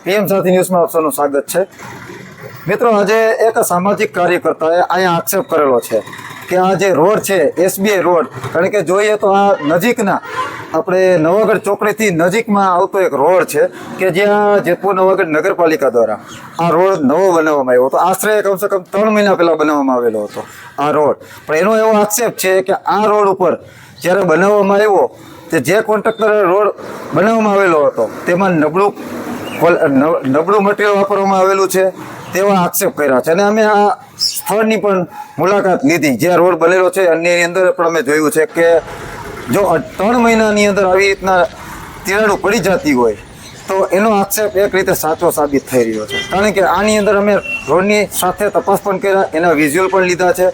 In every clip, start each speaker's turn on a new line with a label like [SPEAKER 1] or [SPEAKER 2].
[SPEAKER 1] PM સાથી ન્યૂઝમાં આપ સૌનું સ્વાગત છે। મિત્રો, આજે એક સામાજિક કાર્યકર્તાએ અહીંયા આક્ષેપ કરેલો છે કે આ જે રોડ છે એસબીઆઈ રોડ, કારણ કે જોઈએ તો આ નજીકના આપણે નવાગઢ ચોકડીથી નજીકમાં આવતો એક રોડ છે કે જ્યાં જેતપુર નવાગઢ નગરપાલિકા દ્વારા આ રોડ નવો બનાવવામાં આવ્યો હતો। આશરે કમસે કમ 3 મહિના પહેલાં બનાવવામાં આવેલો હતો આ રોડ, પણ એનો એવો આક્ષેપ છે કે આ રોડ ઉપર જ્યારે બનાવવામાં આવ્યો તે જે કોન્ટ્રાક્ટરે રોડ બનાવવામાં આવેલો હતો તેમાં નબળું મટીરિયલ વાપરવામાં આવેલું છે તેવા આક્ષેપ કર્યા છે। અને અમે આ સ્થળની પણ મુલાકાત લીધી જ્યાં રોડ બનેલો છે, અને એની અંદર પણ અમે જોયું છે કે જો 3 મહિનાની અંદર આવી રીતના તિરાડો પડી જતી હોય તો એનો આક્ષેપ એક રીતે સાચો સાબિત થઈ રહ્યો છે। કારણ કે આની અંદર અમે રોડની સાથે તપાસ પણ કર્યા, એના વિઝ્યુઅલ પણ લીધા છે,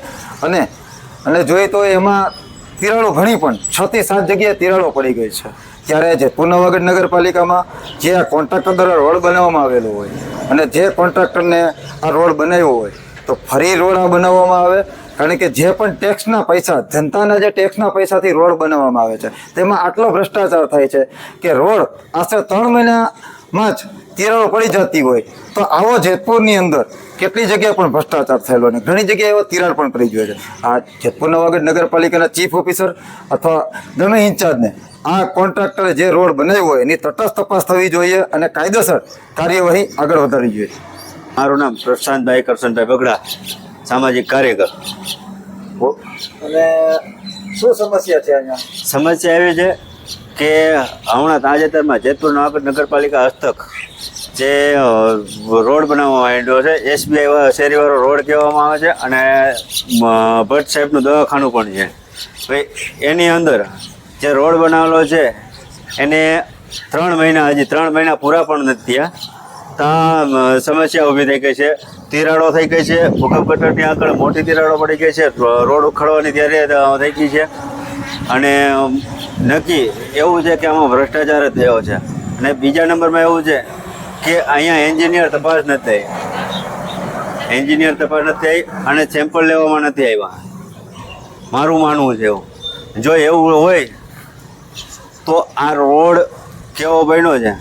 [SPEAKER 1] અને જોઈએ તો એમાં તિરાડો ઘણી પણ 6 થી 7 જગ્યાએ તિરાડો પડી ગઈ છે। ત્યારે જેતપુર નવાગઢ નગરપાલિકામાં જે આ કોન્ટ્રાક્ટર દ્વારા રોડ બનાવવામાં આવેલો હોય અને જે કોન્ટ્રાક્ટરને આ રોડ બનાવ્યો હોય તો ફરી રોડ આ બનાવવામાં આવે, કારણ કે જે પણ ટેક્સના પૈસા, જનતાના જે ટેક્સના પૈસાથી રોડ બનાવવામાં આવે છે તેમાં આટલો ભ્રષ્ટાચાર થાય છે કે રોડ આશરે 3 મહિનામાં જ તિરાડો પડી જતી હોય તો આવો જેતપુરની અંદર કેટલી જગ્યાએ પણ ભ્રષ્ટાચાર થયેલો અને ઘણી જગ્યાએ એવો તિરાડ પણ પડી ગયો છે। આ જેતપુર નવાગઢ નગરપાલિકાના ચીફ ઓફિસર અથવા ગમે ઇન્ચાર્જને આ કોન્ટ્રાક્ટરે જે રોડ બનાવ્યો હોય એની તટસ્થ તપાસ થવી જોઈએ અને કાયદેસર કાર્યવાહી આગળ વધારવી જોઈએ।
[SPEAKER 2] મારું નામ પ્રશાંતભાઈ કરશનભાઈ બગડા, સામાજિક કાર્યકર।
[SPEAKER 1] અને શું સમસ્યા છે અહીંયા?
[SPEAKER 2] સમસ્યા એવી છે કે હમણાં તાજેતરમાં જેતપુર નગરપાલિકા હસ્તક જે રોડ બનાવવામાં આવ્યો છે, એસબીઆઈ શેરીવાળો રોડ કહેવામાં આવે છે, અને ભટ્ટ સાહેબનું દવાખાનું પણ છે। ભાઈ એની અંદર જે રોડ બનાવેલો છે એને 3 મહિના પૂરા પણ નથી થયા ત્યાં સમસ્યા ઊભી થઈ ગઈ છે, તિરાડો થઈ ગઈ છે, ભૂકંપ ગટરની આગળ મોટી તિરાડો પડી ગઈ છે, રોડ ઉખાડવાની ત્યારે થઈ ગઈ છે, અને નક્કી એવું છે કે આમાં ભ્રષ્ટાચાર જ થયો છે। અને બીજા નંબરમાં એવું છે કે અહીંયા એન્જિનિયર તપાસ નથી થઈ અને સેમ્પલ લેવામાં નથી આવ્યા, મારું માનવું છે એવું। જો એવું હોય તો આ રોડ કેવો બન્યો છે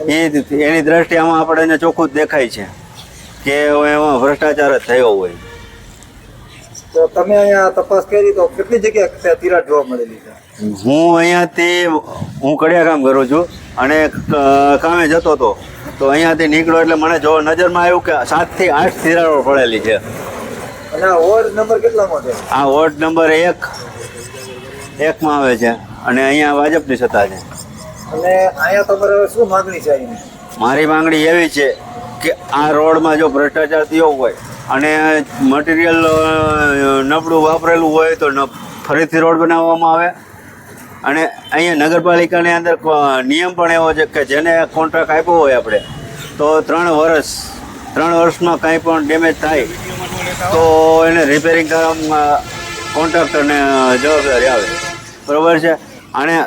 [SPEAKER 2] એની દ્રષ્ટિએ આમાં આપણને ચોખ્ખું જ દેખાય છે કે એમાં ભ્રષ્ટાચાર જ થયો હોય।
[SPEAKER 1] તો તમે અહીંયા તપાસ કરી તો કેટલી જગ્યાએ તિરાડ જોવા મળેલી છે?
[SPEAKER 2] હું અહીંયાથી કડિયા કામ કરું છું અને કામે જતો હતો તો અહીંયાથી નીકળ્યો એટલે મને નજરમાં આવ્યું કે 7 થી 8 તિરાડો પડેલી છે।
[SPEAKER 1] અને આ વોર્ડ નંબર કેટલામાં છે?
[SPEAKER 2] આ વોર્ડ નંબર 1 માં આવે છે અને અહીંયા ભાજપની સત્તા છે।
[SPEAKER 1] અને અહીંયા તમારે શું માંગણી છે? અહીં
[SPEAKER 2] મારી માંગણી એવી છે કે આ રોડમાં જો ભ્રષ્ટાચાર થયો હોય અને મટીરિયલ નબળું વાપરેલું હોય તો ફરીથી રોડ બનાવવામાં આવે। અને અહીંયા નગરપાલિકાની અંદર નિયમ પણ એવો છે કે જેને કોન્ટ્રાક્ટ આપ્યો હોય આપણે તો 3 વર્ષમાં કંઈ પણ ડેમેજ થાય તો એને રિપેરિંગ કરવામાં કોન્ટ્રાક્ટરને જવાબદારી આવે, બરાબર છે। અને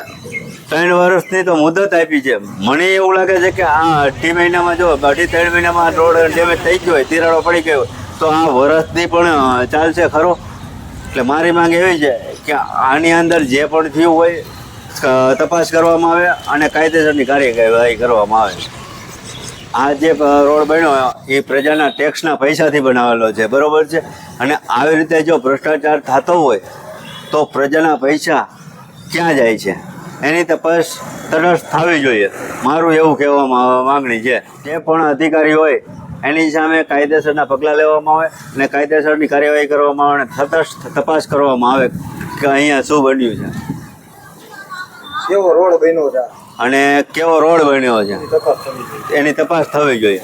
[SPEAKER 2] 3 વર્ષની તો મુદત આપી છે। મને એવું લાગે છે કે આ 2 મહિનામાં જો 2.5-3 મહિનામાં રોડ ડેમેજ થઈ ગયો હોય, તિરાડો પડી ગયો હોય તો આ વર્ષથી પણ ચાલશે ખરો? એટલે મારી માંગ એવી છે કે આની અંદર જે પણ થયું હોય તપાસ કરવામાં આવે અને કાયદેસરની કાર્યવાહી કરવામાં આવે। આ જે રોડ બન્યો એ પ્રજાના ટેક્સના પૈસાથી બનાવેલો છે, બરાબર છે, અને આવી રીતે જો ભ્રષ્ટાચાર થતો હોય તો પ્રજાના પૈસા ક્યાં જાય છે એની તપાસ તટસ્થ થવી જોઈએ, મારું એવું કહેવા માંગણી છે। જે પણ અધિકારી હોય એની સામે કાયદેસરના પગલાં લેવામાં આવે અને કાયદેસરની કાર્યવાહી કરવામાં આવે અને તટસ્થ તપાસ કરવામાં આવે કે અહીંયા શું બન્યું છે,
[SPEAKER 1] કેવો રોડ બન્યો છે
[SPEAKER 2] અને કેવો રોડ બન્યો છે એની તપાસ થવી જોઈએ।